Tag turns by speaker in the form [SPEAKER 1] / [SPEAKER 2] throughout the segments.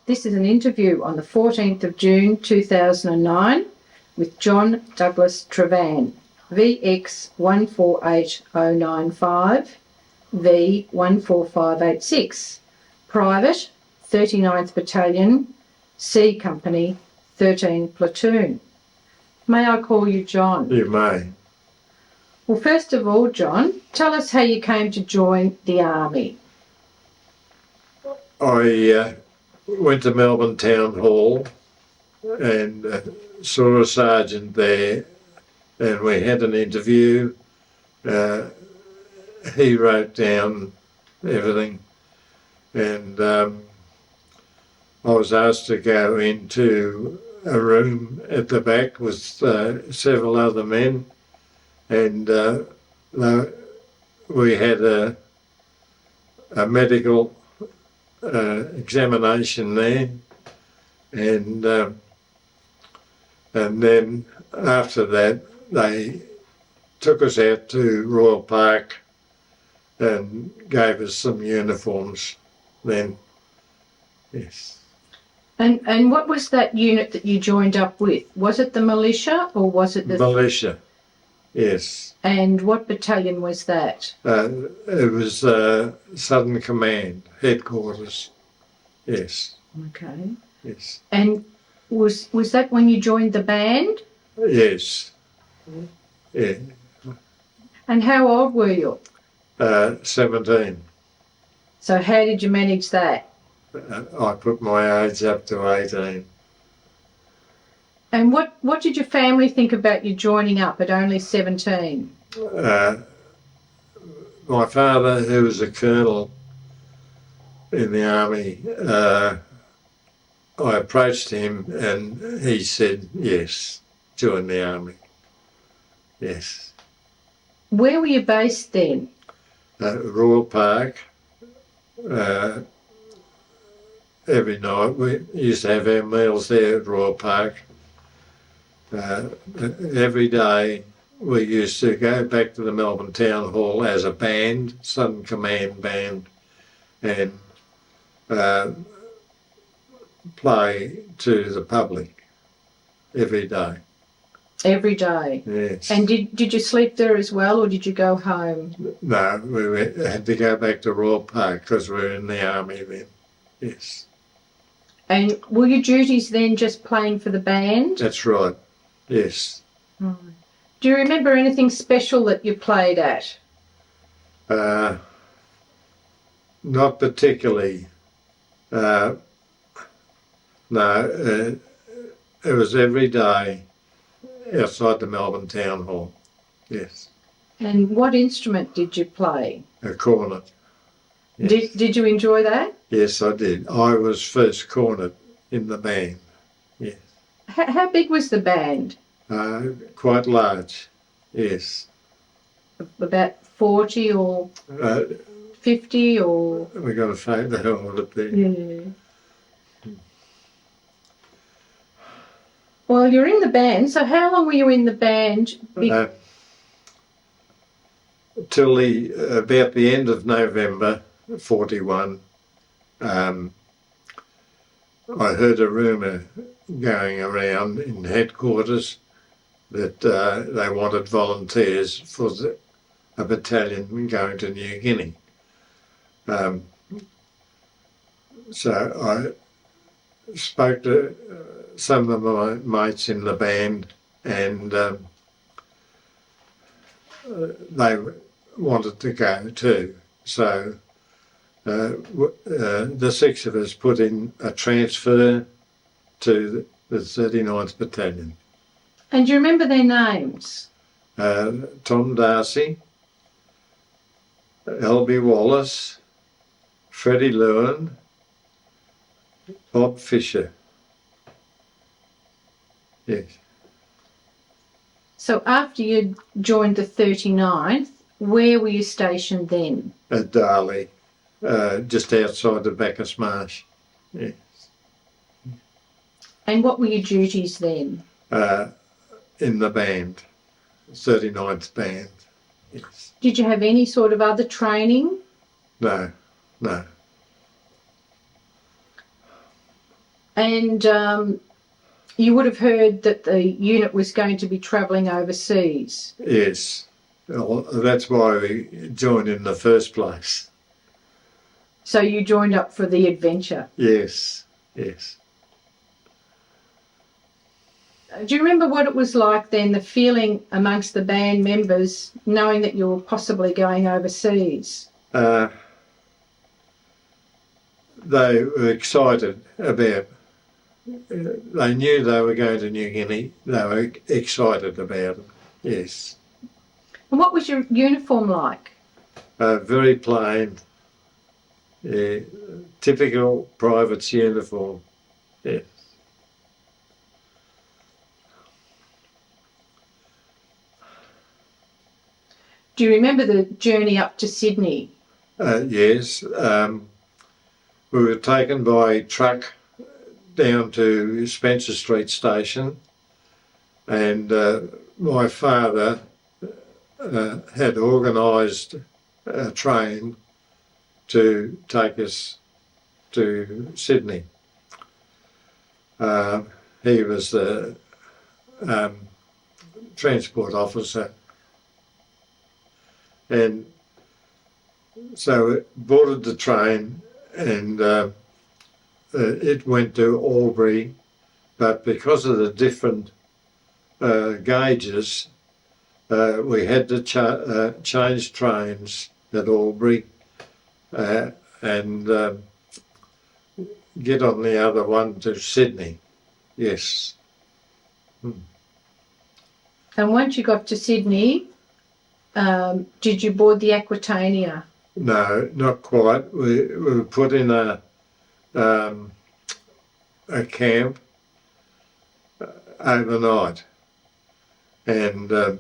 [SPEAKER 1] This is an interview on the 14th of June 2009 with John Douglas Trevan, VX148095, V14586, Private, 39th Battalion, C Company, 13 Platoon. May I call you John?
[SPEAKER 2] You may.
[SPEAKER 1] Well, first of all, John, tell us how you came to join the Army.
[SPEAKER 2] I went to Melbourne Town Hall and saw a sergeant there, and we had an interview. He wrote down everything, and I was asked to go into a room at the back with several other men, and we had a medical examination there, and then after that they took us out to Royal Park and gave us some uniforms then. Yes.
[SPEAKER 1] And what was that unit that you joined up with? Was it the militia or was it the...
[SPEAKER 2] Militia, yes.
[SPEAKER 1] And what battalion was that?
[SPEAKER 2] It was Southern Command, headquarters, yes.
[SPEAKER 1] Okay.
[SPEAKER 2] Yes.
[SPEAKER 1] And was that when you joined the band?
[SPEAKER 2] Yes. Yeah.
[SPEAKER 1] And how old were you?
[SPEAKER 2] 17.
[SPEAKER 1] So how did you manage that?
[SPEAKER 2] I put my age up to 18.
[SPEAKER 1] And what did your family think about you joining up at only 17?
[SPEAKER 2] My father, who was a colonel in the army, I approached him and he said, yes, join the army. Yes.
[SPEAKER 1] Where were you based then?
[SPEAKER 2] Royal Park. Every night we used to have our meals there at Royal Park. Every day we used to go back to the Melbourne Town Hall as a band, Southern Command band, and play to the public every day.
[SPEAKER 1] Every day?
[SPEAKER 2] Yes.
[SPEAKER 1] And did you sleep there as well, or did you go home?
[SPEAKER 2] No, we had to go back to Royal Park because we were in the army then. Yes.
[SPEAKER 1] And were your duties then just playing for the band?
[SPEAKER 2] That's right. Yes.
[SPEAKER 1] Right. Do you remember anything special that you played at?
[SPEAKER 2] Not particularly. No, it was every day outside the Melbourne Town Hall. Yes.
[SPEAKER 1] And what instrument did you play?
[SPEAKER 2] A cornet. Yes.
[SPEAKER 1] Did you enjoy that?
[SPEAKER 2] Yes, I did. I was first cornet in the band. Yes.
[SPEAKER 1] How big was the band?
[SPEAKER 2] Quite large. Yes.
[SPEAKER 1] About 40 or 50 or...
[SPEAKER 2] We're going to fade that on it there.
[SPEAKER 1] Yeah. Well, you're in the band, so how long were you in the band?
[SPEAKER 2] Till about the end of November 41. I heard a rumour going around in headquarters that they wanted volunteers for a battalion going to New Guinea. So I spoke to some of my mates in the band, and they wanted to go too. So the six of us put in a transfer to the 39th Battalion.
[SPEAKER 1] And do you remember their names?
[SPEAKER 2] Tom Darcy, L.B. Wallace, Freddie Lewin, Bob Fisher. Yes.
[SPEAKER 1] So after you joined the 39th, where were you stationed then?
[SPEAKER 2] At Darley, just outside the Bacchus Marsh. Yes.
[SPEAKER 1] And what were your duties then?
[SPEAKER 2] In the band, 39th band. Yes.
[SPEAKER 1] Did you have any sort of other training?
[SPEAKER 2] No, no.
[SPEAKER 1] And you would have heard that the unit was going to be travelling overseas.
[SPEAKER 2] Yes. Well, that's why we joined in the first place.
[SPEAKER 1] So you joined up for the adventure.
[SPEAKER 2] Yes, yes.
[SPEAKER 1] Do you remember what it was like then, the feeling amongst the band members, knowing that you were possibly going overseas?
[SPEAKER 2] They were excited about. They knew they were going to New Guinea. They were excited about it. Yes.
[SPEAKER 1] And what was your uniform like?
[SPEAKER 2] Very plain. Yeah, typical private's uniform. Yeah.
[SPEAKER 1] Do you remember the journey up to Sydney?
[SPEAKER 2] Yes. We were taken by truck down to Spencer Street Station, and my father had organised a train to take us to Sydney. He was the transport officer, and so it boarded the train, and it went to Albury, but because of the different gauges, we had to change trains at Albury and get on the other one to Sydney. Yes.
[SPEAKER 1] And once you got to Sydney, did you board the Aquitania?
[SPEAKER 2] No, not quite. We were put in a camp overnight, and the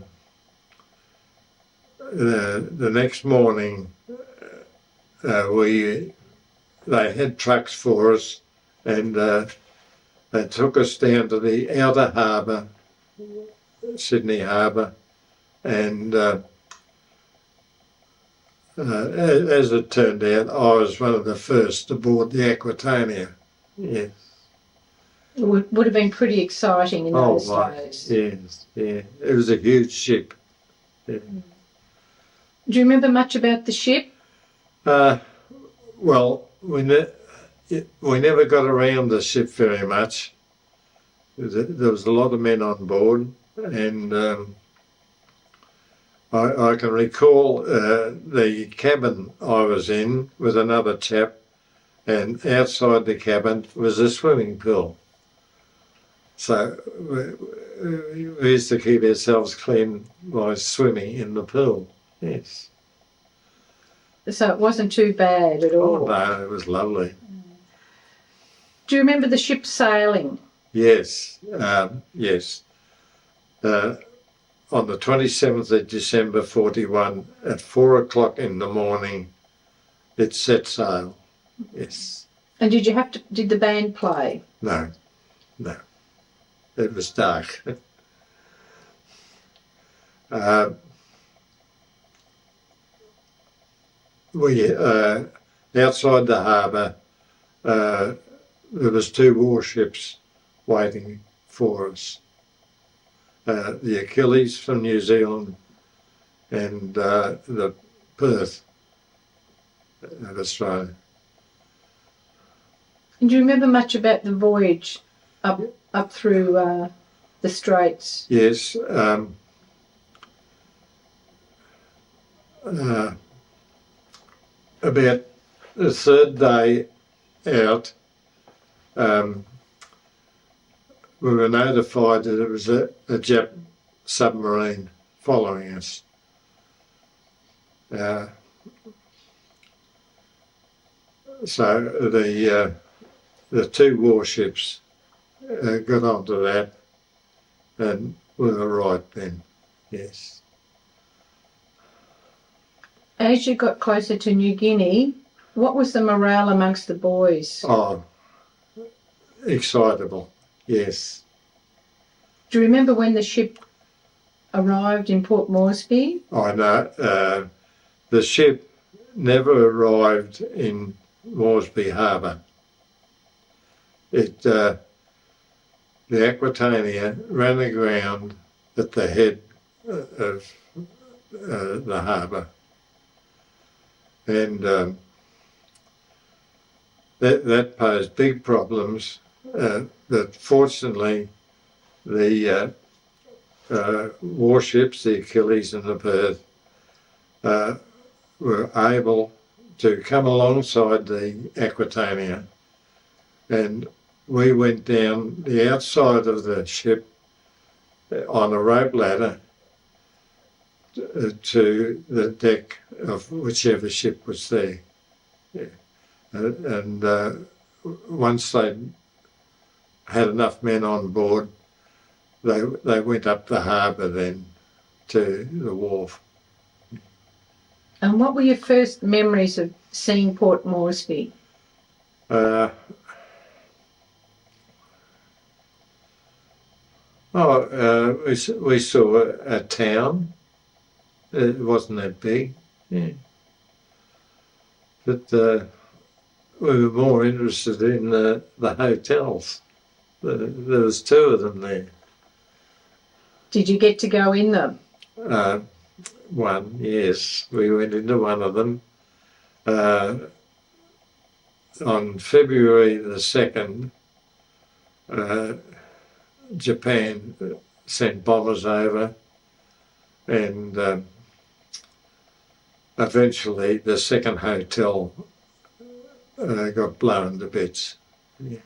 [SPEAKER 2] next morning they had trucks for us, and they took us down to the outer harbour, Sydney Harbour, and as it turned out, I was one of the first to board the Aquitania. Yes.
[SPEAKER 1] It would have been pretty exciting in those days.
[SPEAKER 2] Yes, yeah. It was a huge ship. Yeah.
[SPEAKER 1] Do you remember much about the ship?
[SPEAKER 2] Well, we never got around the ship very much. There was a lot of men on board, and I can recall the cabin I was in with another chap, and outside the cabin was a swimming pool. So we used to keep ourselves clean by swimming in the pool. Yes.
[SPEAKER 1] So it wasn't too bad at all?
[SPEAKER 2] Oh, no, it was lovely.
[SPEAKER 1] Do you remember the ship sailing?
[SPEAKER 2] Yes, yes. On the 27th of December 41, at 4 o'clock in the morning, it set sail. Yes.
[SPEAKER 1] And did the band play?
[SPEAKER 2] No, no. It was dark. Outside the harbour, there was 2 warships waiting for us. The Achilles from New Zealand and the Perth of Australia.
[SPEAKER 1] And do you remember much about the voyage up through the Straits?
[SPEAKER 2] Yes. About the 3rd day out, we were notified that it was a Jap submarine following us. So the 2 warships got onto that, and we were right then. Yes.
[SPEAKER 1] As you got closer to New Guinea, what was the morale amongst the boys?
[SPEAKER 2] Oh, excitable. Yes.
[SPEAKER 1] Do you remember when the ship arrived in Port Moresby?
[SPEAKER 2] I know. The ship never arrived in Moresby Harbour. the Aquitania ran aground at the head of the harbour, and that posed big problems. That fortunately the warships, the Achilles and the Perth, were able to come alongside the Aquitania, and we went down the outside of the ship on a rope ladder to the deck of whichever ship was there. Yeah. And once they had enough men on board, they went up the harbour then to the wharf.
[SPEAKER 1] And what were your first memories of seeing Port Moresby?
[SPEAKER 2] We saw a town. It wasn't that big, yeah. But we were more interested in the hotels. There was 2 of them there.
[SPEAKER 1] Did you get to go in them?
[SPEAKER 2] One, yes. We went into one of them. On February the 2nd, Japan sent bombers over, and eventually the second hotel got blown to bits. Yeah.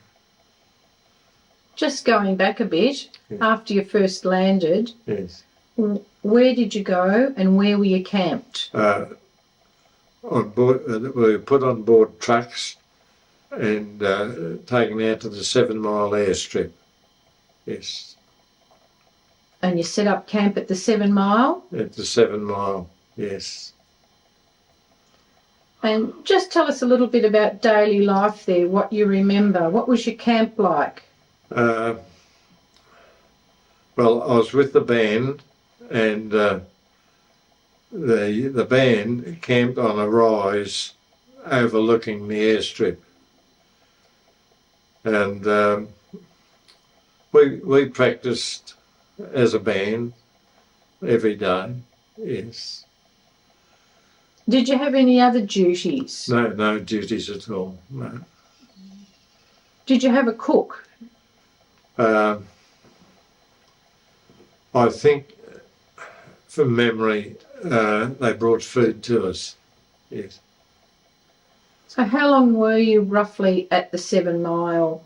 [SPEAKER 1] Just going back a bit,
[SPEAKER 2] Yeah.
[SPEAKER 1] after you first landed,
[SPEAKER 2] Yes.
[SPEAKER 1] where did you go and where were you camped?
[SPEAKER 2] On board, we were put on board trucks and taken out to the 7 Mile airstrip. Yes.
[SPEAKER 1] And you set up camp at the 7 Mile?
[SPEAKER 2] At the 7 Mile, yes.
[SPEAKER 1] And just tell us a little bit about daily life there, what you remember. What was your camp like?
[SPEAKER 2] Well, I was with the band, and the band camped on a rise overlooking the airstrip, and we practiced as a band every day. Yes.
[SPEAKER 1] Did you have any other duties?
[SPEAKER 2] No duties at all. No.
[SPEAKER 1] Did you have a cook?
[SPEAKER 2] I think, from memory, they brought food to us. Yes.
[SPEAKER 1] So how long were you roughly at the 7 Mile?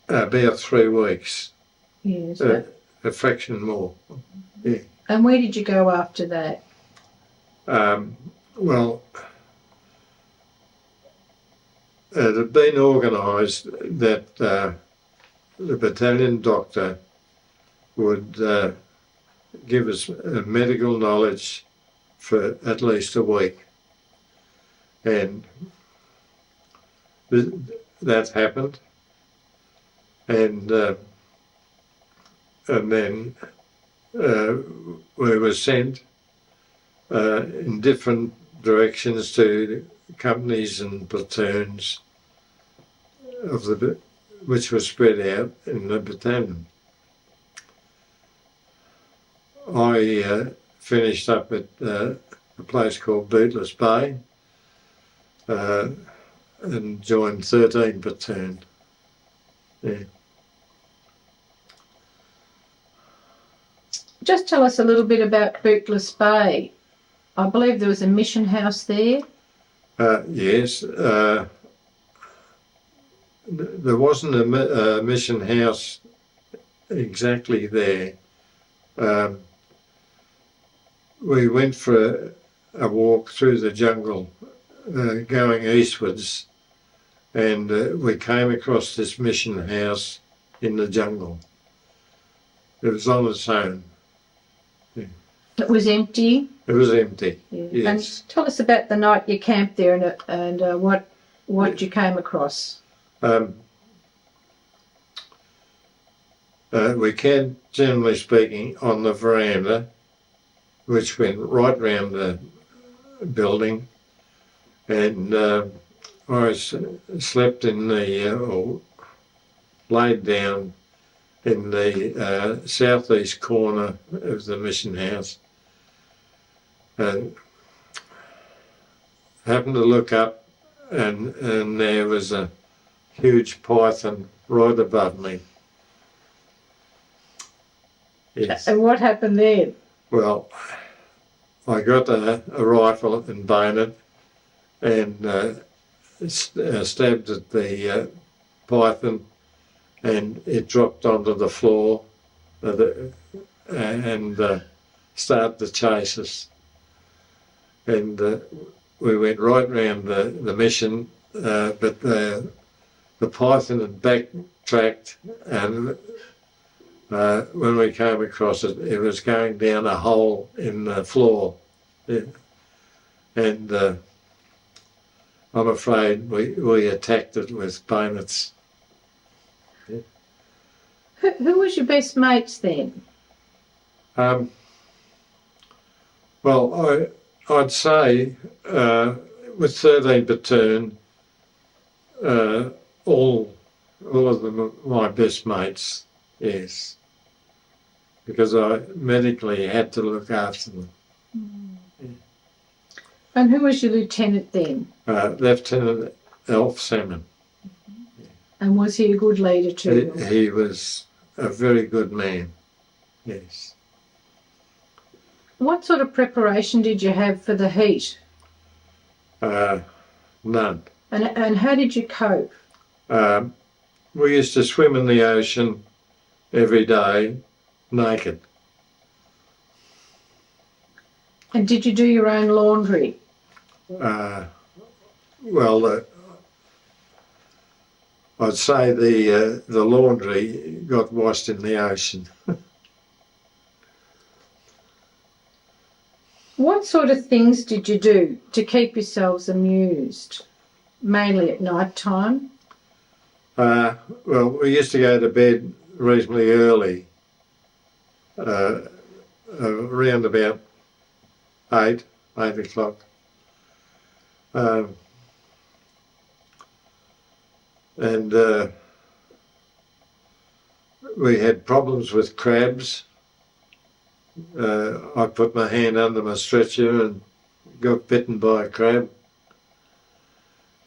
[SPEAKER 2] About 3 weeks.
[SPEAKER 1] Yes.
[SPEAKER 2] A fraction more. Yeah.
[SPEAKER 1] And where did you go after that?
[SPEAKER 2] Well, it had been organised that the battalion doctor would give us medical knowledge for at least a week, and that happened, and then we were sent in different directions to companies and platoons which were spread out in the battalion. I finished up at a place called Bootless Bay and joined 13 Platoon. Yeah.
[SPEAKER 1] Just tell us a little bit about Bootless Bay. I believe there was a mission house there.
[SPEAKER 2] Yes. There wasn't a mission house exactly there. We went for a walk through the jungle going eastwards, and we came across this mission house in the jungle. It was on its own. Yeah.
[SPEAKER 1] It was empty.
[SPEAKER 2] It was empty.
[SPEAKER 1] Yeah.
[SPEAKER 2] Yes.
[SPEAKER 1] And tell us about the night you camped there and what you came across.
[SPEAKER 2] We camped, generally speaking, on the veranda, which went right round the building, and I slept in the, or laid down in the southeast corner of the mission house, and happened to look up, and there was a huge python right above me. Yes.
[SPEAKER 1] And what happened there?
[SPEAKER 2] Well, I got a rifle and bayonet and stabbed at the python, and it dropped onto the floor and started to chase us. And we went right round the mission, but the python had backtracked, and when we came across it, it was going down a hole in the floor. Yeah. And I'm afraid we attacked it with bayonets. Yeah.
[SPEAKER 1] Who was your best mates then?
[SPEAKER 2] Well, I'd say with 13 Platoon, all of them are my best mates, yes, because I medically had to look after them.
[SPEAKER 1] And who was your lieutenant then?
[SPEAKER 2] Lieutenant Alf Salmon.
[SPEAKER 1] And was he a good leader too?
[SPEAKER 2] He was a very good man, yes.
[SPEAKER 1] What sort of preparation did you have for the heat?
[SPEAKER 2] None.
[SPEAKER 1] And how did you cope?
[SPEAKER 2] We used to swim in the ocean every day, naked.
[SPEAKER 1] And did you do your own laundry?
[SPEAKER 2] Well, I'd say the laundry got washed in the ocean.
[SPEAKER 1] What sort of things did you do to keep yourselves amused, mainly at night time?
[SPEAKER 2] Well, we used to go to bed reasonably early, around about 8 o'clock. And we had problems with crabs. I put my hand under my stretcher and got bitten by a crab.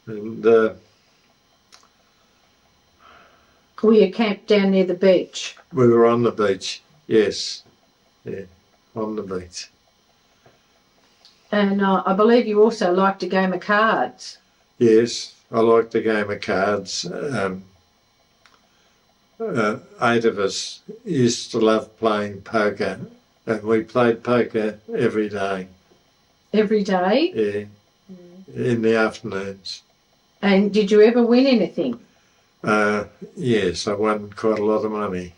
[SPEAKER 2] And
[SPEAKER 1] Were you camped down near the beach?
[SPEAKER 2] we were on the beach, yes. Yeah, on the beach.
[SPEAKER 1] And I believe you also liked a game of cards.
[SPEAKER 2] Yes, I liked the game of cards. 8 of us used to love playing poker, and we played poker every day.
[SPEAKER 1] Every day?
[SPEAKER 2] Yeah, in the afternoons.
[SPEAKER 1] And did you ever win anything?
[SPEAKER 2] Yes, I won quite a lot of money.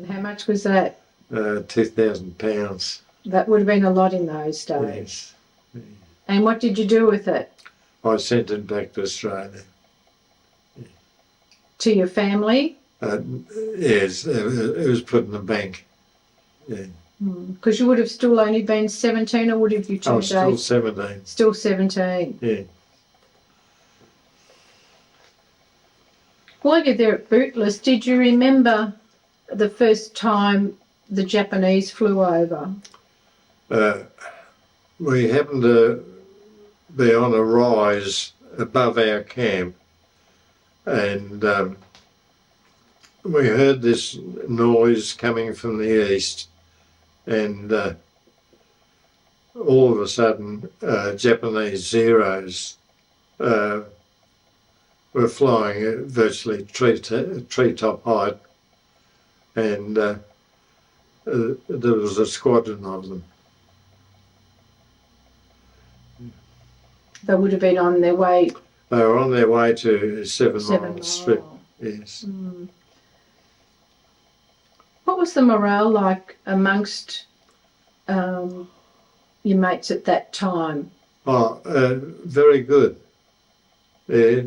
[SPEAKER 1] How much was that?
[SPEAKER 2] £2,000.
[SPEAKER 1] That would have been a lot in those days.
[SPEAKER 2] Yes.
[SPEAKER 1] And what did you do with it?
[SPEAKER 2] I sent it back to Australia.
[SPEAKER 1] To your family?
[SPEAKER 2] Yes, it was put in the bank. Yeah.
[SPEAKER 1] Because you would have still only been 17, or would have you
[SPEAKER 2] I
[SPEAKER 1] turned
[SPEAKER 2] was still
[SPEAKER 1] 8?
[SPEAKER 2] 17.
[SPEAKER 1] Still 17.
[SPEAKER 2] Yeah.
[SPEAKER 1] While you're there at Bootless, did you remember the first time the Japanese flew over?
[SPEAKER 2] We happened to be on a rise above our camp, and we heard this noise coming from the east, and all of a sudden Japanese Zeros were flying at virtually treetop height, and there was a squadron of them.
[SPEAKER 1] They would have been on their way.
[SPEAKER 2] They were on their way to 7
[SPEAKER 1] 7
[SPEAKER 2] Mile Strip.
[SPEAKER 1] Mile.
[SPEAKER 2] Yes.
[SPEAKER 1] What was the morale like amongst your mates at that time?
[SPEAKER 2] Oh, very good. Yeah.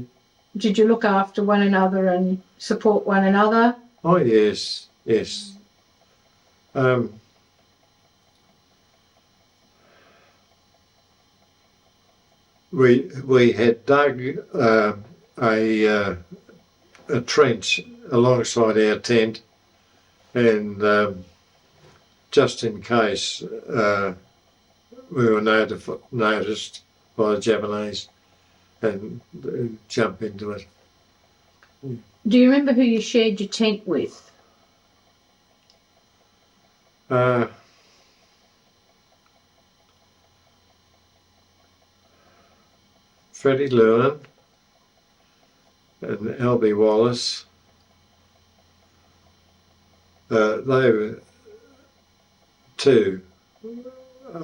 [SPEAKER 1] Did you look after one another and support one another?
[SPEAKER 2] Oh, yes, yes. we had dug a trench alongside our tent, and just in case we were noticed by the Japanese, and jump into it.
[SPEAKER 1] Do you remember who you shared your tent with?
[SPEAKER 2] Freddie Lewin and Albie Wallace. They were two.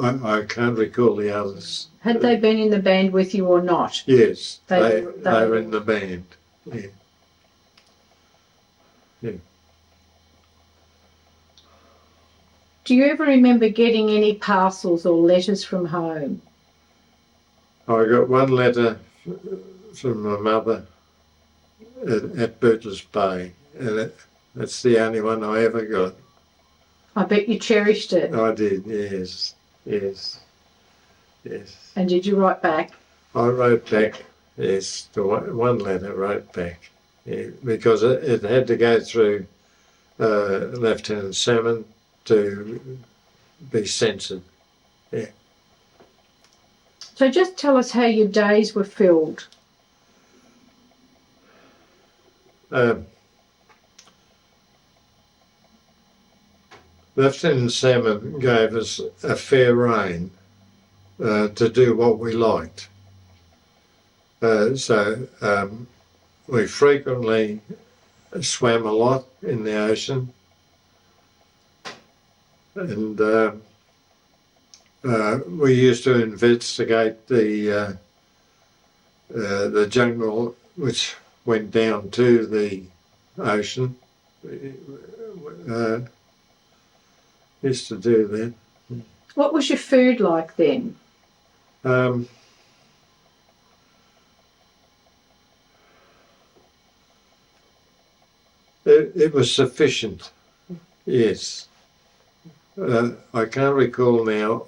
[SPEAKER 2] I can't recall the others.
[SPEAKER 1] Had they been in the band with you or not?
[SPEAKER 2] Yes,
[SPEAKER 1] They
[SPEAKER 2] they were in the band. Yeah. Yeah.
[SPEAKER 1] Do you ever remember getting any parcels or letters from home?
[SPEAKER 2] I got one letter from my mother at Bootless Bay, and that's the only one I ever got.
[SPEAKER 1] I bet you cherished it.
[SPEAKER 2] I did, yes, yes, yes.
[SPEAKER 1] And did you write back?
[SPEAKER 2] I wrote back, yes, the one letter wrote back, yeah, because it had to go through Lieutenant Salmon to be censored, yeah.
[SPEAKER 1] So just tell us how your days were filled.
[SPEAKER 2] Lieutenant Salmon gave us a fair rein to do what we liked. So we frequently swam a lot in the ocean, and we used to investigate the jungle which went down to the ocean. Used to do that.
[SPEAKER 1] What was your food like then?
[SPEAKER 2] It was sufficient, yes. I can't recall now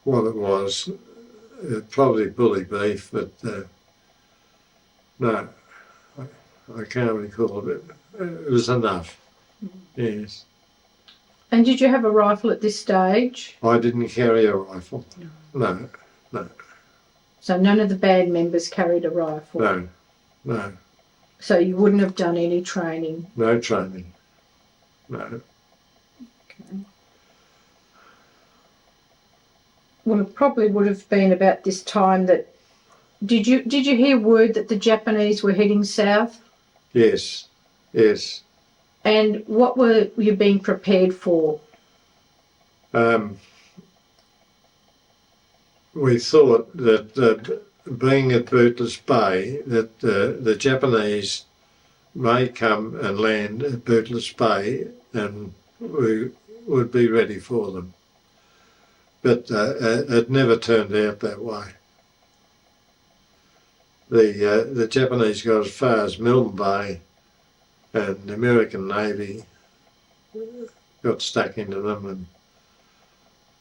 [SPEAKER 2] what it was. Probably bully beef, but no, I can't recall it. It was enough, yes.
[SPEAKER 1] And did you have a rifle at this stage?
[SPEAKER 2] I didn't carry a rifle. No, no.
[SPEAKER 1] So none of the band members carried a rifle?
[SPEAKER 2] No, no.
[SPEAKER 1] So you wouldn't have done any training?
[SPEAKER 2] No training, no.
[SPEAKER 1] Okay. Well, it probably would have been about this time that... Did you hear word that the Japanese were heading south?
[SPEAKER 2] Yes, yes.
[SPEAKER 1] And what were you being prepared for?
[SPEAKER 2] We thought that being at Bootless Bay, that the Japanese may come and land at Bootless Bay, and we would be ready for them. But it never turned out that way. The Japanese got as far as Milne Bay, and the American Navy got stuck into them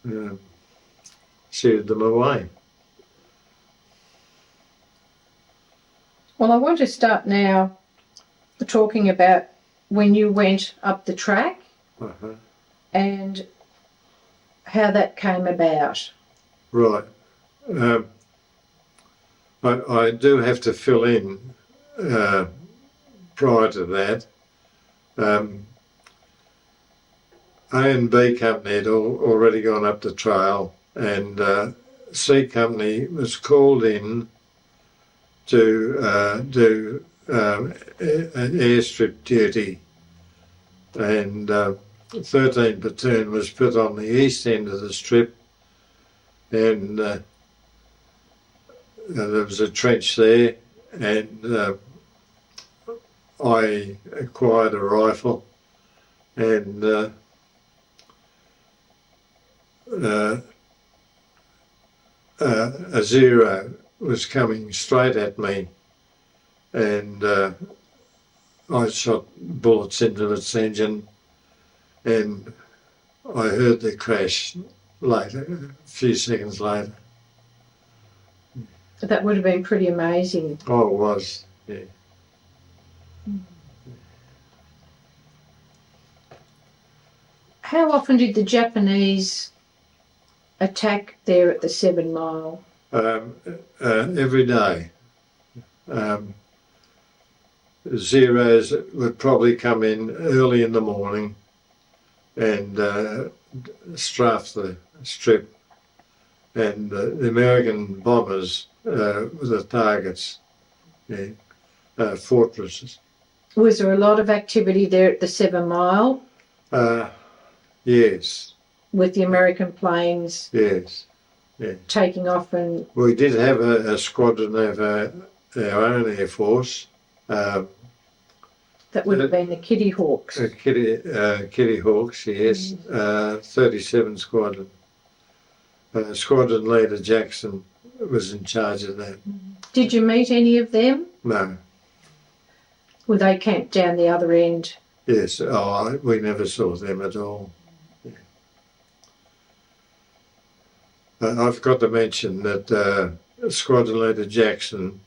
[SPEAKER 2] and shooed them away.
[SPEAKER 1] Well, I want to start now talking about when you went up the track and how that came about.
[SPEAKER 2] Right. I do have to fill in prior to that. A and B Company had already gone up the trail, and C Company was called in to do an airstrip duty, and 13 Platoon was put on the east end of the strip, and there was a trench there, and I acquired a rifle, and a Zero was coming straight at me, and I shot bullets into its engine, and I heard the crash later, a few seconds later.
[SPEAKER 1] That would have been pretty amazing.
[SPEAKER 2] Oh, it was, yeah.
[SPEAKER 1] How often did the Japanese attack there at the 7 Mile?
[SPEAKER 2] Every day. Zeros would probably come in early in the morning and strafe the strip, and the American bombers were the targets, yeah, fortresses.
[SPEAKER 1] Was there a lot of activity there at the 7 Mile
[SPEAKER 2] Yes,
[SPEAKER 1] with the American planes
[SPEAKER 2] yes, yeah.
[SPEAKER 1] taking off? And
[SPEAKER 2] We did have a squadron of our own Air Force.
[SPEAKER 1] that would have been the Kitty Hawks.
[SPEAKER 2] Kitty Hawks, yes. 37 Squadron. Squadron leader Jackson was in charge of that.
[SPEAKER 1] Did you meet any of them?
[SPEAKER 2] No,
[SPEAKER 1] Were they camped down the other end?
[SPEAKER 2] yes, we never saw them at all. Yeah. I've got to mention that Squadron leader Jackson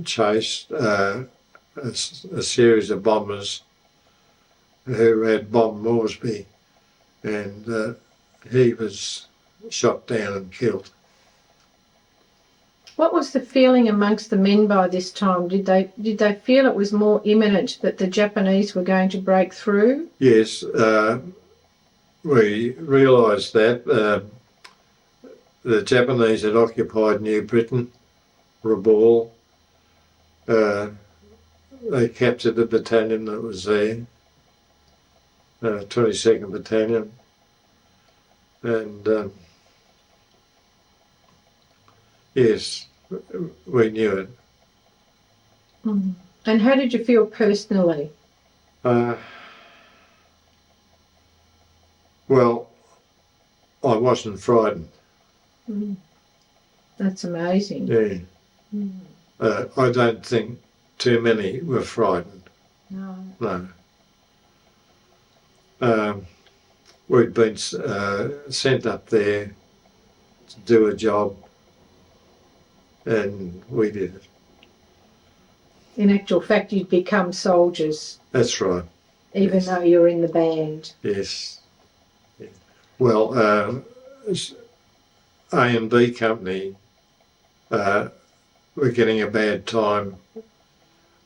[SPEAKER 2] chased a series of bombers who had bombed Moresby, and he was shot down and killed.
[SPEAKER 1] What was the feeling amongst the men by this time? Did they feel it was more imminent that the Japanese were going to break through?
[SPEAKER 2] Yes, we realised that the Japanese had occupied New Britain, Rabaul. They captured the battalion that was there, 22nd Battalion, and yes, we knew it.
[SPEAKER 1] And how did you feel personally?
[SPEAKER 2] Well, I wasn't frightened.
[SPEAKER 1] That's amazing.
[SPEAKER 2] Yeah. I don't think too many were frightened.
[SPEAKER 1] No.
[SPEAKER 2] No. We'd been sent up there to do a job, and we did it.
[SPEAKER 1] In actual fact, you'd become soldiers.
[SPEAKER 2] That's right.
[SPEAKER 1] Even
[SPEAKER 2] Yes.
[SPEAKER 1] though you're in the band.
[SPEAKER 2] Yes. Yeah. Well, A and B Company were getting a bad time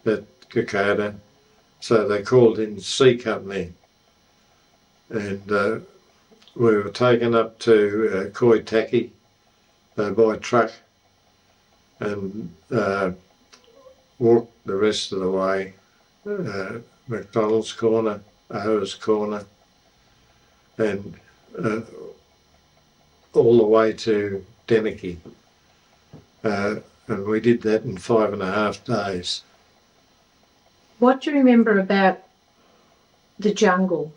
[SPEAKER 2] at Kokoda, so they called in C Company, and we were taken up to Koitaki by truck and walked the rest of the way, McDonald's Corner, O's Corner, and all the way to Deniki. And we did that in 5.5 days.
[SPEAKER 1] What do you remember about the jungle?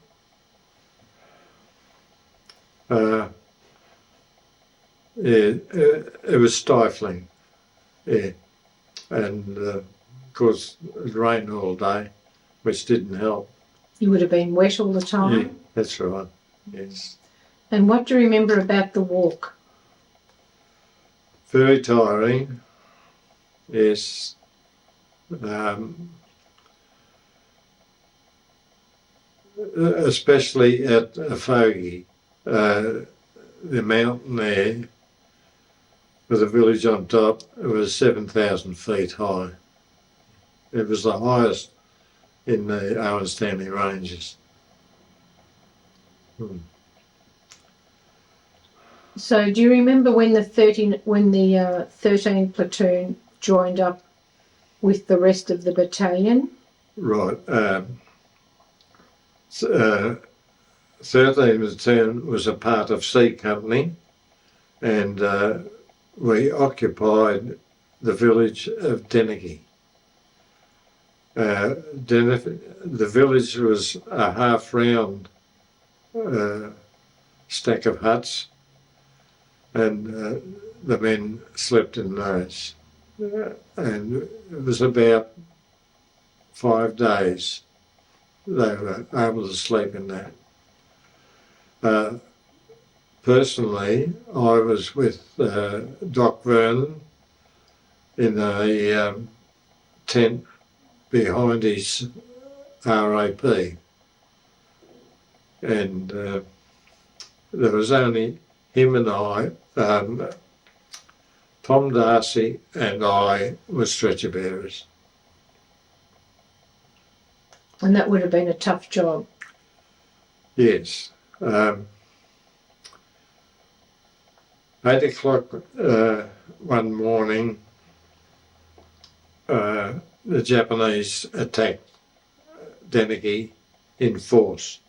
[SPEAKER 2] Yeah, it was stifling, yeah. And of course it rained all day, which didn't help.
[SPEAKER 1] You would have been wet all the time?
[SPEAKER 2] Yeah, that's right, yes.
[SPEAKER 1] And what do you remember about the walk?
[SPEAKER 2] Very tiring, yes. Especially at Efogi, the mountain there with a village on top. It was 7,000 feet high. It was the highest in the Owen Stanley Ranges.
[SPEAKER 1] So do you remember when the 13th platoon joined up with the rest of the battalion?
[SPEAKER 2] Right. 13th Platoon was a part of C Company, and we occupied the village of Deniki. The village was a half-round stack of huts, and the men slept in those. And it was about 5 days they were able to sleep in that. personally, I was with Doc Vernon in a tent behind his RAP, and there was only him and I. Tom Darcy and I were stretcher bearers.
[SPEAKER 1] And that would have been a tough job.
[SPEAKER 2] Yes. 8 o'clock one morning, the Japanese attacked Deneki in force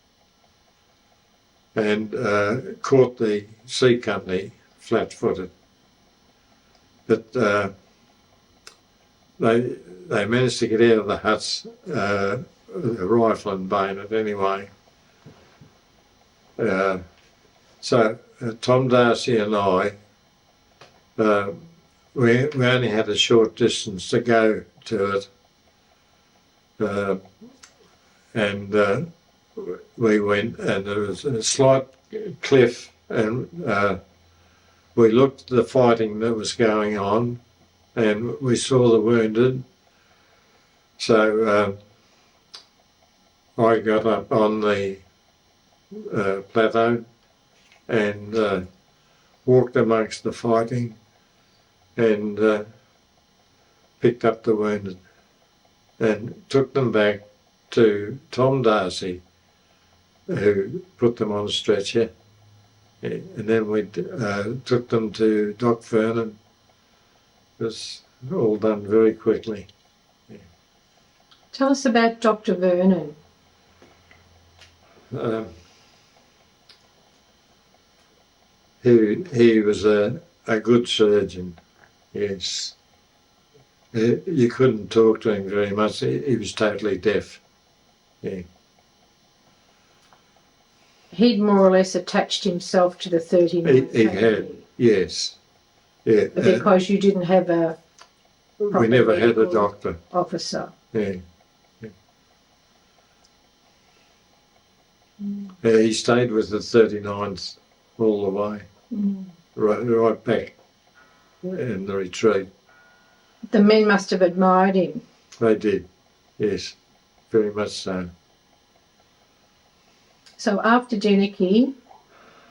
[SPEAKER 2] and caught the C Company flat-footed. But they managed to get out of the huts with a rifle and bayonet anyway. So Tom Darcy and I, we only had a short distance to go to it, and we went, and there was a slight cliff, and we looked at the fighting that was going on, and we saw the wounded. So I got up on the plateau and walked amongst the fighting and picked up the wounded and took them back to Tom Darcy, who put them on a stretcher, and then we took them to Doc Vernon. It was all done very quickly.
[SPEAKER 1] Tell us about Dr. Vernon.
[SPEAKER 2] He was a good surgeon, yes. You couldn't talk to him very much. He was totally deaf. Yeah.
[SPEAKER 1] He'd more or less attached himself to the 39th.
[SPEAKER 2] He had, yes. Yeah.
[SPEAKER 1] Because you didn't have a
[SPEAKER 2] we never had a doctor.
[SPEAKER 1] Officer.
[SPEAKER 2] Yeah. He stayed with the 39th all the way, right back in the retreat.
[SPEAKER 1] The men must have admired him.
[SPEAKER 2] They did, yes, very much so.
[SPEAKER 1] So after Deneki,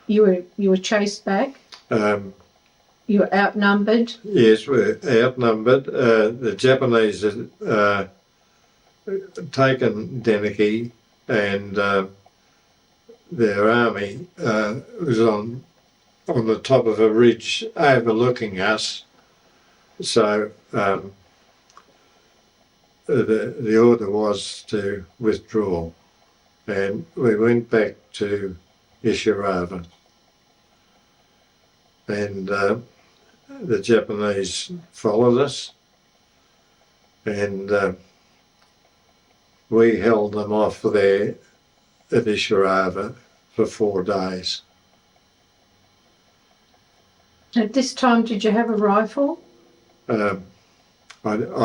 [SPEAKER 1] you were chased back. You were outnumbered.
[SPEAKER 2] Yes, we were outnumbered. The Japanese had taken Deneki, and their army was on the top of a ridge overlooking us. So the order was to withdraw, and we went back to Ishirava, and the Japanese followed us, and we held them off there at Ishirava for 4 days.
[SPEAKER 1] At this time, did you have a rifle?
[SPEAKER 2] I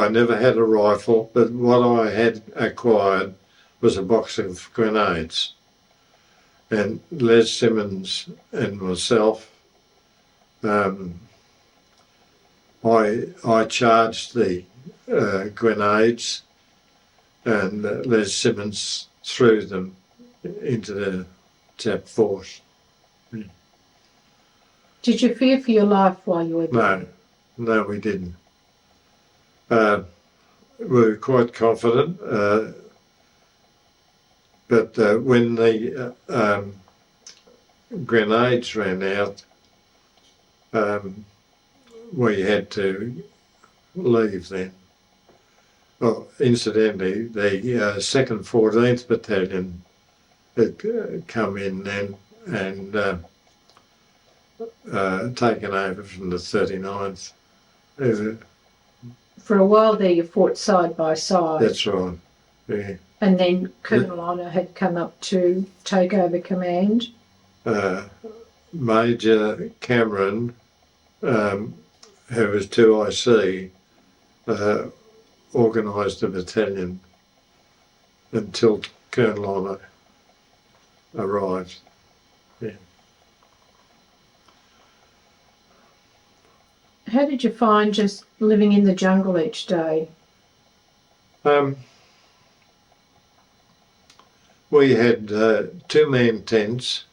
[SPEAKER 2] never had a rifle, but what I had acquired was a box of grenades. And Les Simmons and myself, I charged the grenades, and Les Simmons threw them into the Jap force.
[SPEAKER 1] Did you fear for your life while you were there?
[SPEAKER 2] No, we didn't. We were quite confident, but when the grenades ran out, we had to leave then. Well, incidentally, the 2nd 14th Battalion had come in then and taken over from the 39th.
[SPEAKER 1] For a while there you fought side by side.
[SPEAKER 2] That's right, yeah.
[SPEAKER 1] And then Colonel Honor had come up to take over command.
[SPEAKER 2] Major Cameron, who was 2IC, organised the battalion until Colonel Honor arrived. Yeah.
[SPEAKER 1] How did you find just living in the jungle each day?
[SPEAKER 2] We had 2-man tents,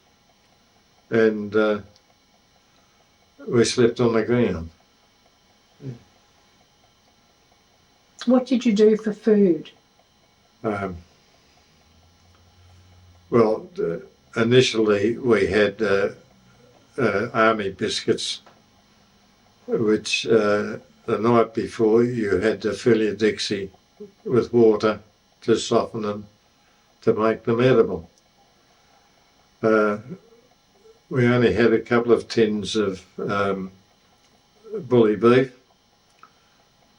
[SPEAKER 2] and we slept on the ground.
[SPEAKER 1] What did you do for food?
[SPEAKER 2] Well, initially we had army biscuits, which the night before you had to fill your Dixie with water to soften them to make them edible. We only had a couple of tins of bully beef.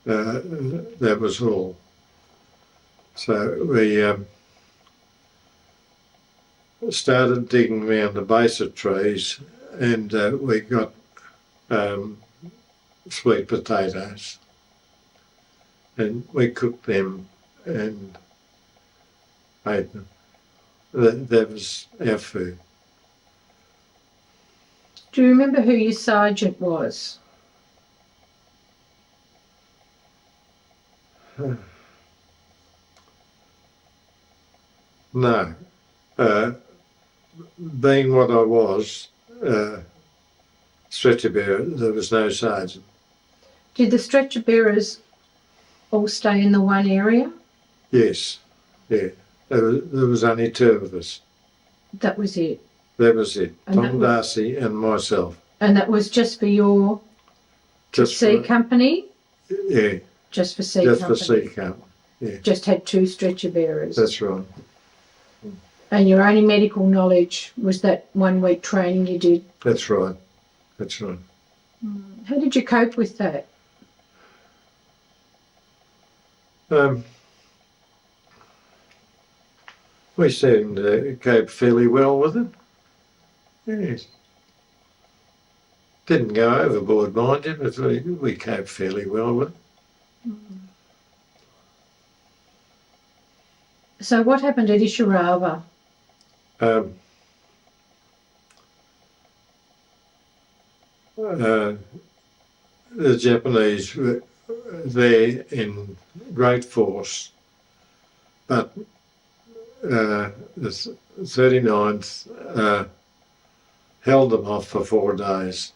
[SPEAKER 2] That was all. So we started digging around the base of trees, and we got sweet potatoes, and we cooked them and ate them. That was our food.
[SPEAKER 1] Do you remember who your sergeant was?
[SPEAKER 2] No. Being what I was, stretcher bearer, there was no sergeant.
[SPEAKER 1] Did the stretcher bearers all stay in the one area?
[SPEAKER 2] Yes, yeah. There was only 2 of us.
[SPEAKER 1] That was it?
[SPEAKER 2] That was it.
[SPEAKER 1] And
[SPEAKER 2] Tom Darcy and myself.
[SPEAKER 1] And that was just for your C company?
[SPEAKER 2] Yeah.
[SPEAKER 1] Just for C
[SPEAKER 2] just
[SPEAKER 1] company?
[SPEAKER 2] Just for C Camp, yeah.
[SPEAKER 1] Just had 2 stretcher bearers?
[SPEAKER 2] That's right.
[SPEAKER 1] And your only medical knowledge was that 1 week training you did?
[SPEAKER 2] That's right. That's right.
[SPEAKER 1] How did you cope with that?
[SPEAKER 2] We seemed to cope fairly well with it. Yes. Didn't go overboard, mind you, but we coped fairly well with it.
[SPEAKER 1] So what happened at Ishurava?
[SPEAKER 2] The Japanese were there in great force, but the 39th held them off for 4 days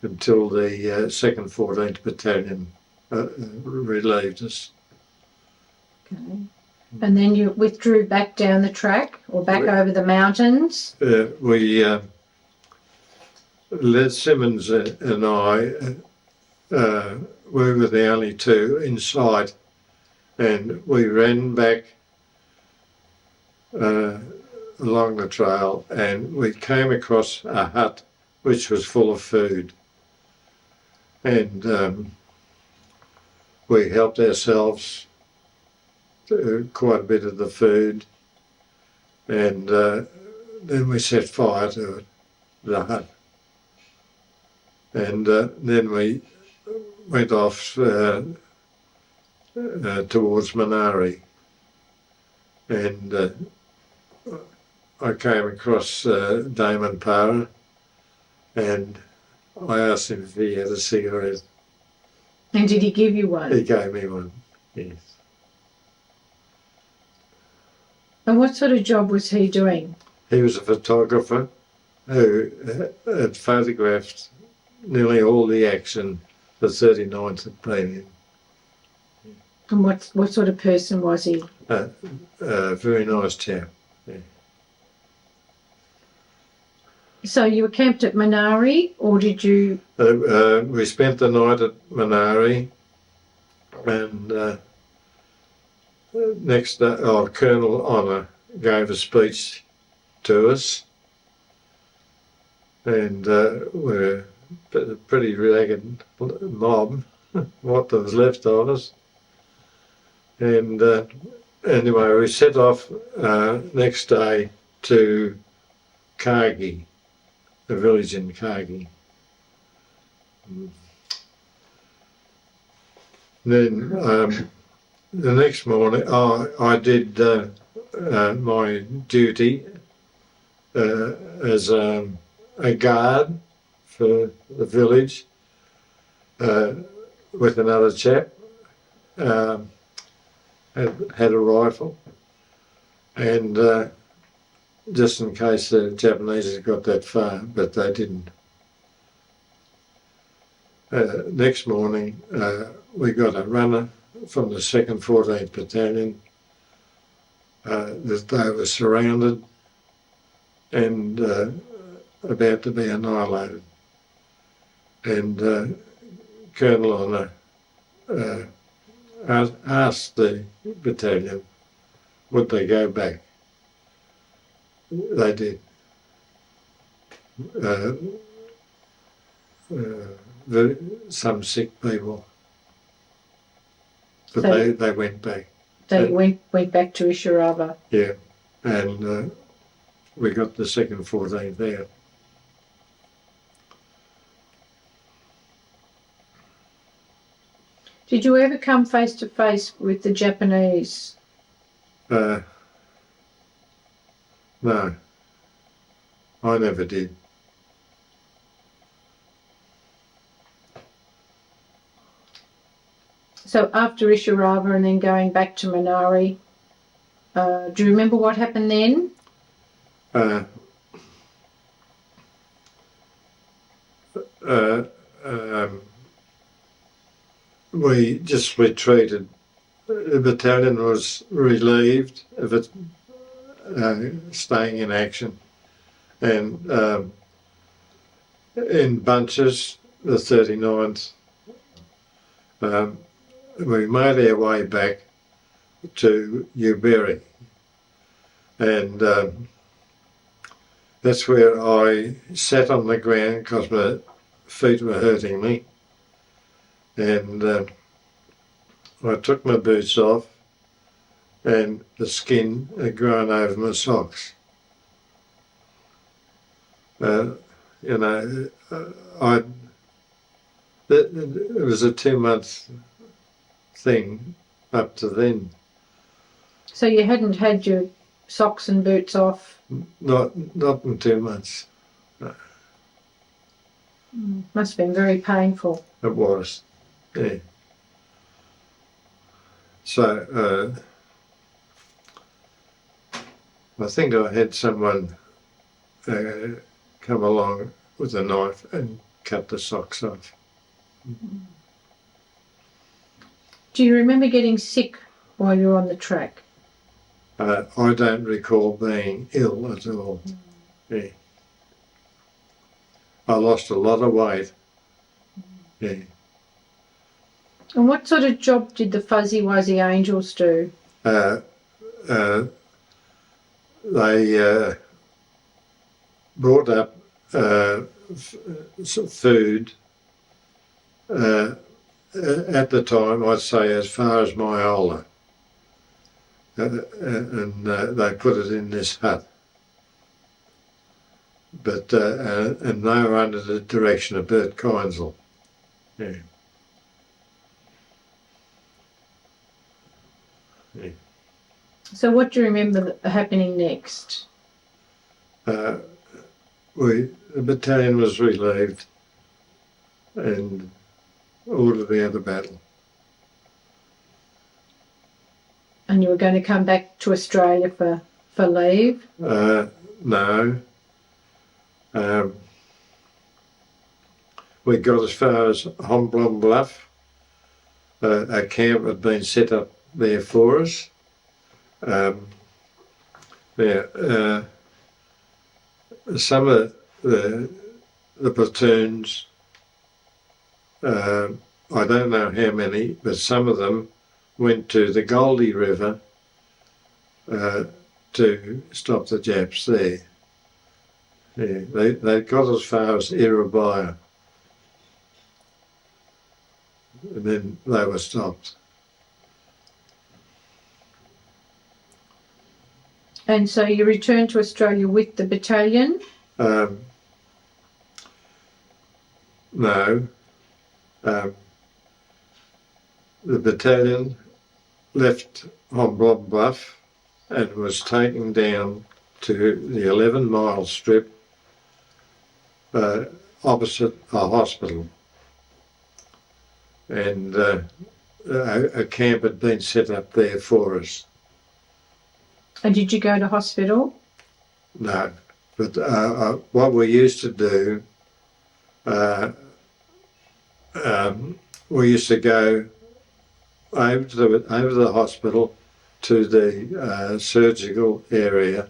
[SPEAKER 2] until the 2nd 14th Battalion relieved us.
[SPEAKER 1] Okay. And then you withdrew back down the track or back over the mountains?
[SPEAKER 2] Les Simmons and I, we were the only 2 in sight, and we ran back along the trail, and we came across a hut which was full of food, and we helped ourselves to quite a bit of the food, and then we set fire to it, the hut. And then we went off towards Manari, and I came across Damon Para, and I asked him if he had a cigarette.
[SPEAKER 1] And did he give you one?
[SPEAKER 2] He gave me one, yes.
[SPEAKER 1] And what sort of job was he doing?
[SPEAKER 2] He was a photographer who had photographed nearly all the action the 39th had been in.
[SPEAKER 1] And what sort of person was he?
[SPEAKER 2] Very nice chap. Yeah.
[SPEAKER 1] So you were camped at Manari, or did you?
[SPEAKER 2] We spent the night at Manari, and next day, Colonel Honour gave a speech to us, and we're a pretty ragged mob, what there was left of us. And anyway, we set off next day to Kagi, a village in Kagi. Then the next morning, I did my duty as a guard the village with another chap. Had a rifle, and just in case the Japanese had got that far, but they didn't. Next morning, we got a runner from the 2nd 14th Battalion that they were surrounded and about to be annihilated. And Colonel Honour asked the battalion would they go back. They did. Some sick people, but
[SPEAKER 1] So
[SPEAKER 2] they went back.
[SPEAKER 1] they went back to Isharava.
[SPEAKER 2] Yeah, and we got the 2nd 14th there.
[SPEAKER 1] Did you ever come face to face with the Japanese?
[SPEAKER 2] No, I never did.
[SPEAKER 1] So after Isharava and then going back to Minari, do you remember what happened then?
[SPEAKER 2] We just retreated. The battalion was relieved of it staying in action, and in bunches, the 39th, we made our way back to Uberry, and that's where I sat on the ground because my feet were hurting me, and I took my boots off and the skin had grown over my socks. It was a 2-month thing up to then.
[SPEAKER 1] So you hadn't had your socks and boots off?
[SPEAKER 2] Not in 2 months.
[SPEAKER 1] Must have been very painful.
[SPEAKER 2] It was, yeah. So I think I had someone come along with a knife and cut the socks off.
[SPEAKER 1] Do you remember getting sick while you were on the track?
[SPEAKER 2] I don't recall being ill at all. Yeah. I lost a lot of weight. Yeah.
[SPEAKER 1] And what sort of job did the Fuzzy Wuzzy Angels do?
[SPEAKER 2] They brought up some food at the time, I'd say as far as Myola, and they put it in this hut. But and they were under the direction of Bert Keinsel. Yeah. Yeah.
[SPEAKER 1] So what do you remember happening next?
[SPEAKER 2] The battalion was relieved and ordered out of battle.
[SPEAKER 1] And you were going to come back to Australia for leave?
[SPEAKER 2] No. We got as far as Homblom Bluff. A camp had been set up there for us. Some of the platoons, I don't know how many, but some of them went to the Goldie River to stop the Japs there. Yeah, they got as far as Iribaya, and then they were stopped.
[SPEAKER 1] And so you returned to Australia with the battalion?
[SPEAKER 2] No. The battalion left Homblom Bluff and was taken down to the 11-mile strip opposite a hospital, and a camp had been set up there for us.
[SPEAKER 1] And did you go to hospital?
[SPEAKER 2] No, but what we used to do, we used to go over the hospital to the surgical area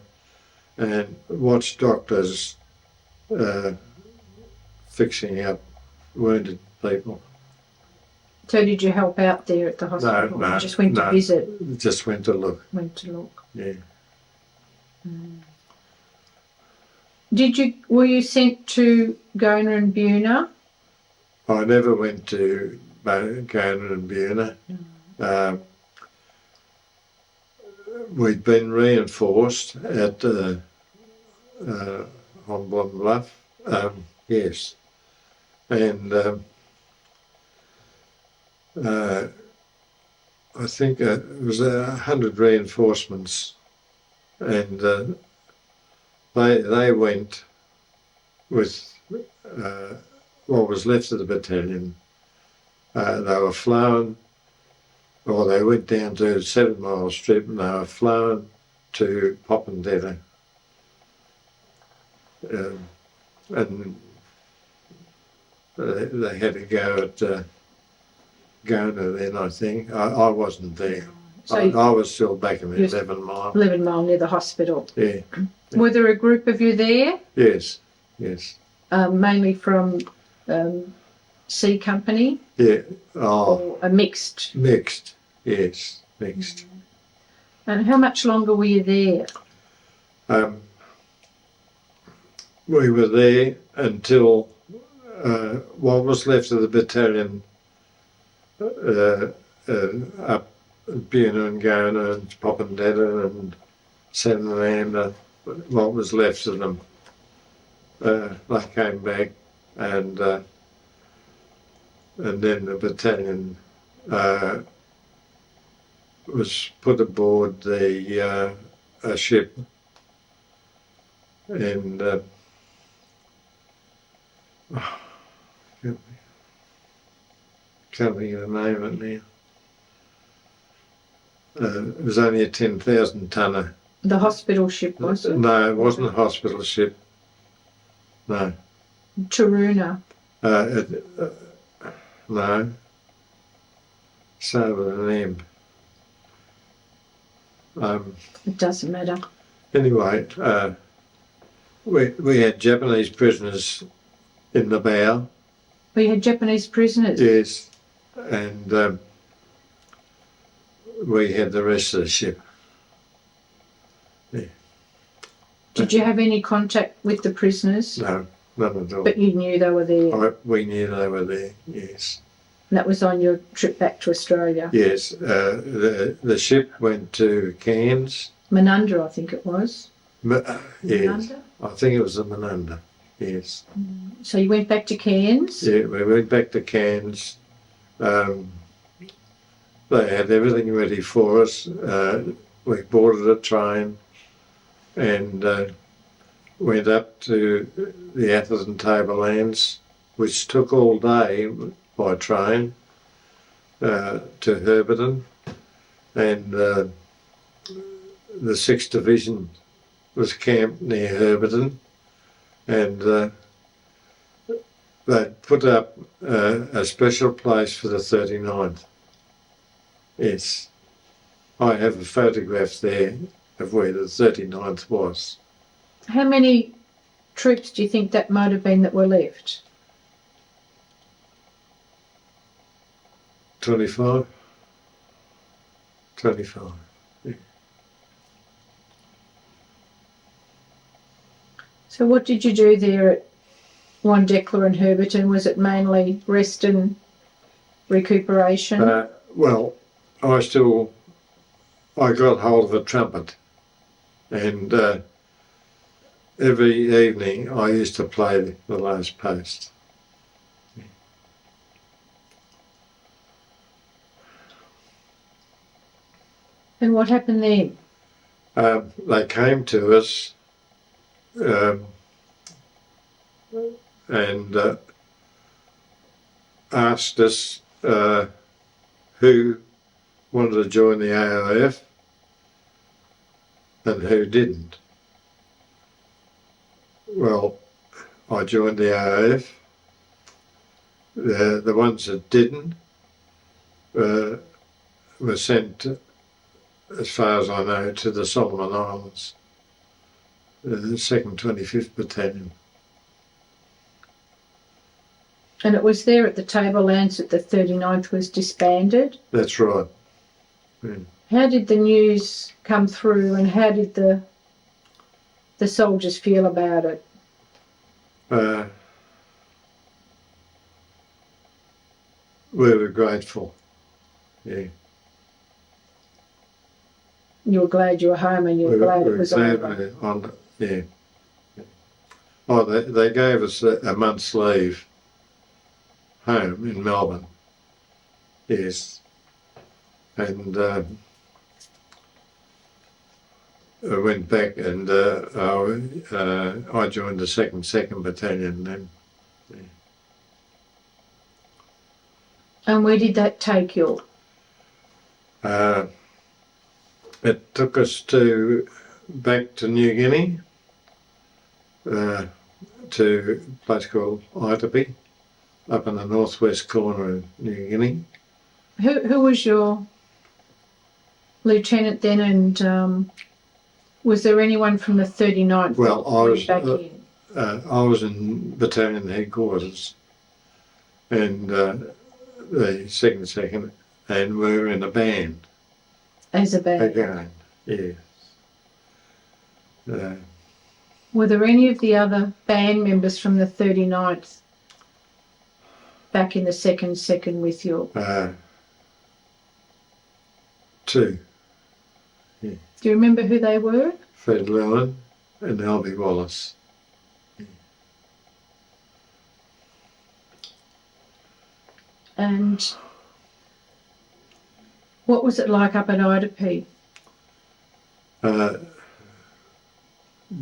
[SPEAKER 2] and watch doctors fixing up wounded people.
[SPEAKER 1] So did you help out there at the hospital?
[SPEAKER 2] No,
[SPEAKER 1] You just went to visit?
[SPEAKER 2] Just went to look.
[SPEAKER 1] Went to look.
[SPEAKER 2] Yeah.
[SPEAKER 1] Were you sent to Gona and Buna?
[SPEAKER 2] I never went to Gona and Buna. We'd been reinforced at Homblin Bluff, yes, and I think it was 100 reinforcements, and they went with what was left of the battalion. They were flown, or they went down to 7 Mile Strip, and they were flown to Popondetta. And they had to go at Gona then, I think. I wasn't there.
[SPEAKER 1] So
[SPEAKER 2] I was still back in 11 Mile.
[SPEAKER 1] 11 Mile near the hospital.
[SPEAKER 2] Yeah.
[SPEAKER 1] Were there a group of you there?
[SPEAKER 2] Yes.
[SPEAKER 1] Mainly from C Company?
[SPEAKER 2] Yeah.
[SPEAKER 1] Or a mixed?
[SPEAKER 2] Mixed. Yes, mixed.
[SPEAKER 1] And how much longer were you there?
[SPEAKER 2] We were there until what was left of the battalion up Buna and Gona and Popondetta and Sanananda, what was left of them. They came back, and then the battalion was put aboard a ship, and can't think of the name of it now. It was only a 10,000 tonner.
[SPEAKER 1] The hospital ship, was it?
[SPEAKER 2] No, it wasn't a hospital ship. No.
[SPEAKER 1] Taruna.
[SPEAKER 2] No. So with an M.
[SPEAKER 1] It doesn't matter.
[SPEAKER 2] Anyway, we had Japanese prisoners in the bow.
[SPEAKER 1] We had Japanese prisoners?
[SPEAKER 2] Yes. And we had the rest of the ship. Yeah.
[SPEAKER 1] Did you have any contact with the prisoners?
[SPEAKER 2] No, none at all.
[SPEAKER 1] But you knew they were there?
[SPEAKER 2] We knew they were there, yes.
[SPEAKER 1] And that was on your trip back to Australia?
[SPEAKER 2] Yes. The ship went to Cairns.
[SPEAKER 1] Mananda, I think it was.
[SPEAKER 2] Yes.
[SPEAKER 1] Mananda?
[SPEAKER 2] I think it was the Sanananda, yes.
[SPEAKER 1] So you went back to Cairns?
[SPEAKER 2] Yeah, we went back to Cairns. They had everything ready for us. We boarded a train and went up to the Atherton Tablelands, which took all day by train to Herberton. And the 6th Division was camped near Herberton, and they put up a special place for the 39th. Yes. I have a photograph there of where the 39th was.
[SPEAKER 1] How many troops do you think that might have been that were left?
[SPEAKER 2] 25? 25. Yeah.
[SPEAKER 1] So what did you do there at Wandekla and Herberton? Was it mainly rest and recuperation?
[SPEAKER 2] Well, I got hold of a trumpet, and every evening I used to play the last post.
[SPEAKER 1] And what happened then?
[SPEAKER 2] They came to us and asked us who wanted to join the AOF and who didn't. Well, I joined the AOF. The ones that didn't were sent, as far as I know, to the Solomon Islands, the 2nd 25th Battalion.
[SPEAKER 1] And it was there at the Tablelands that the 39th was disbanded?
[SPEAKER 2] That's right. Yeah.
[SPEAKER 1] How did the news come through, and how did the soldiers feel about it?
[SPEAKER 2] We were grateful. Yeah.
[SPEAKER 1] You were glad you were home, and you were glad it was over.
[SPEAKER 2] Yeah. Oh, they gave us a month's leave home in Melbourne. Yes. And I went back, and I joined the 2nd Battalion then. Yeah.
[SPEAKER 1] And where did that take you?
[SPEAKER 2] It took us back to New Guinea, to a place called Itapi, up in the northwest corner of New Guinea.
[SPEAKER 1] Who was your lieutenant then, and was there anyone from the 39th?
[SPEAKER 2] Well,
[SPEAKER 1] I
[SPEAKER 2] was in battalion headquarters, and the 2nd, and we were in a band.
[SPEAKER 1] As a band?
[SPEAKER 2] Again, yes.
[SPEAKER 1] Were there any of the other band members from the 39th back in the 2nd with you?
[SPEAKER 2] 2. Yeah.
[SPEAKER 1] Do you remember who they were?
[SPEAKER 2] Fred Llewellyn and Albie Wallace. Yeah.
[SPEAKER 1] And what was it like up at Itapi?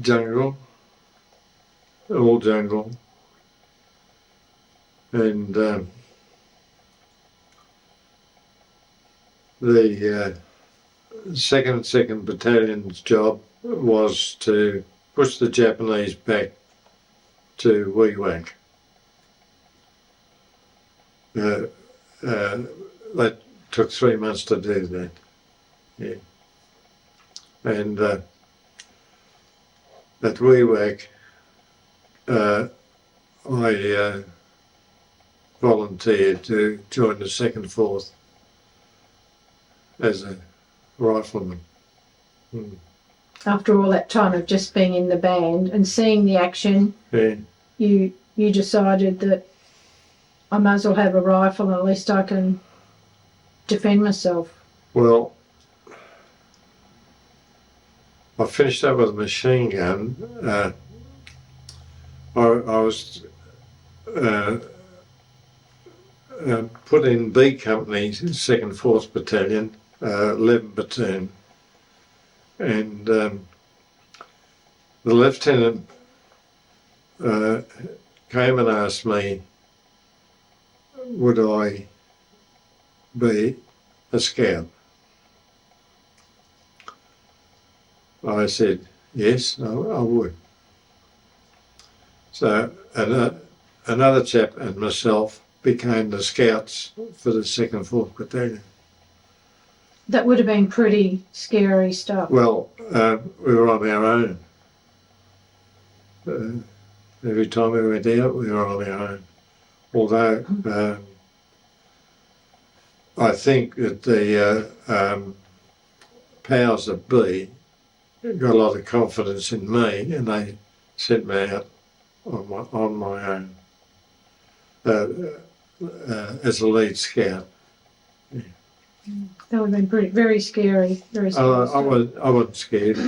[SPEAKER 2] Jungle, all jungle, and the 2nd Battalion's job was to push the Japanese back to Wewak. That took 3 months to do that. Yeah. And at Wewak, I volunteered to join the 2nd 4th as a rifleman.
[SPEAKER 1] After all that time of just being in the band and seeing the action,
[SPEAKER 2] Yeah.
[SPEAKER 1] you decided that I might as well have a rifle, and at least I can defend myself.
[SPEAKER 2] Well, I finished up with a machine gun. I was put in B Company, 2nd 4th Battalion, 11 Platoon, and the lieutenant came and asked me, would I be a scout? I said, yes, I would. So another chap and myself became the scouts for the 2nd 4th Battalion.
[SPEAKER 1] That would have been pretty scary stuff.
[SPEAKER 2] Well, we were on our own. Every time we went out, we were on our own. Although I think that the powers that be got a lot of confidence in me, and they sent me out on my own as a lead scout. Yeah.
[SPEAKER 1] That would have been very scary. Very scary.
[SPEAKER 2] I wasn't scared.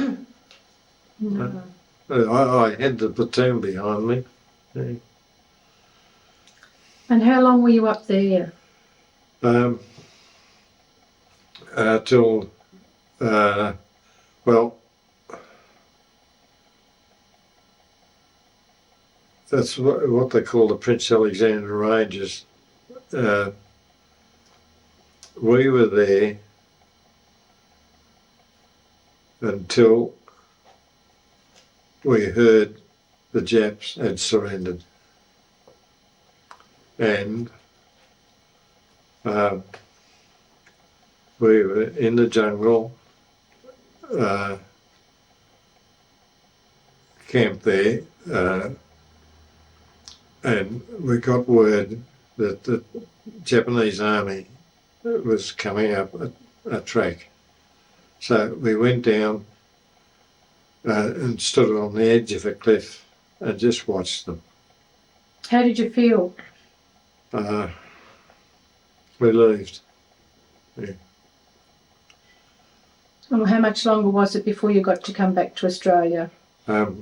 [SPEAKER 1] No.
[SPEAKER 2] I had the platoon behind me. Yeah.
[SPEAKER 1] And how long were you up there?
[SPEAKER 2] Till well, that's what they call the Prince Alexander Ranges. We were there until we heard the Japs had surrendered. And we were in the jungle, camped there, and we got word that the Japanese army was coming up a track. So we went down and stood on the edge of a cliff and just watched them.
[SPEAKER 1] How did you feel?
[SPEAKER 2] Relieved. Yeah.
[SPEAKER 1] Well, how much longer was it before you got to come back to Australia?
[SPEAKER 2] Quite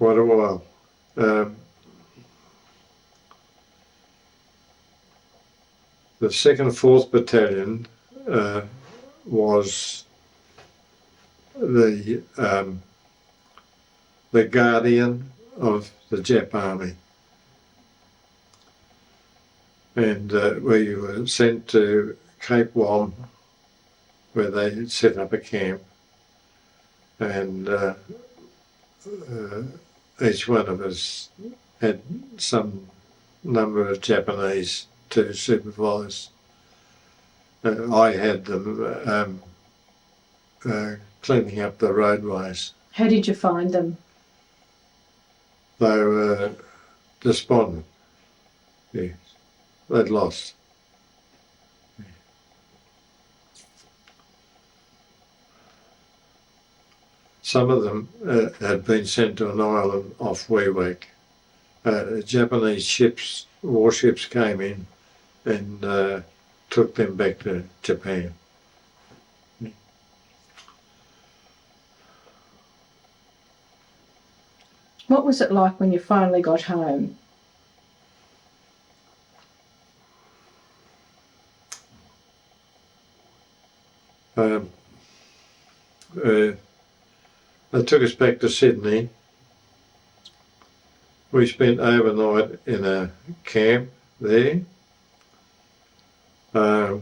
[SPEAKER 2] a while. The 2nd and 4th Battalion was the guardian of the Jap army, and we were sent to Cape Wom, where they set up a camp, and each one of us had some number of Japanese to supervise. I had them cleaning up the roadways.
[SPEAKER 1] How did you find them?
[SPEAKER 2] They were despondent. Yes, they'd lost. Some of them had been sent to an island off Wewak. Japanese warships came in and took them back to Japan.
[SPEAKER 1] What was it like when you finally got home?
[SPEAKER 2] They took us back to Sydney. We spent overnight in a camp there. The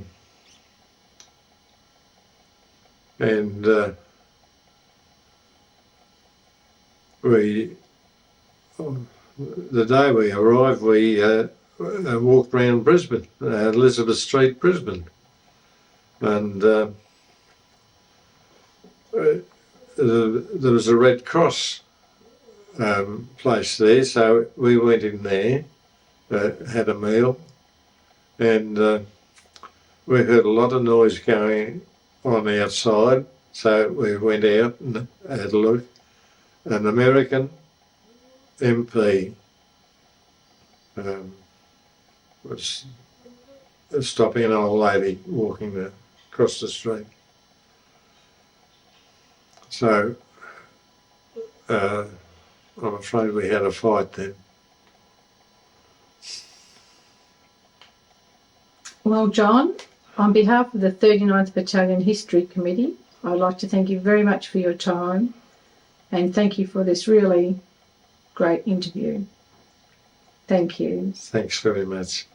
[SPEAKER 2] day we arrived, we walked around Brisbane, Elizabeth Street, Brisbane, and there was a Red Cross place there, so we went in there, had a meal, and we heard a lot of noise going on outside, so we went out and had a look. An American MP was stopping an old lady walking across the street. So I'm afraid we had a fight then.
[SPEAKER 1] Well, John, on behalf of the 39th Battalion History Committee, I'd like to thank you very much for your time and thank you for this really great interview. Thank you.
[SPEAKER 2] Thanks very much.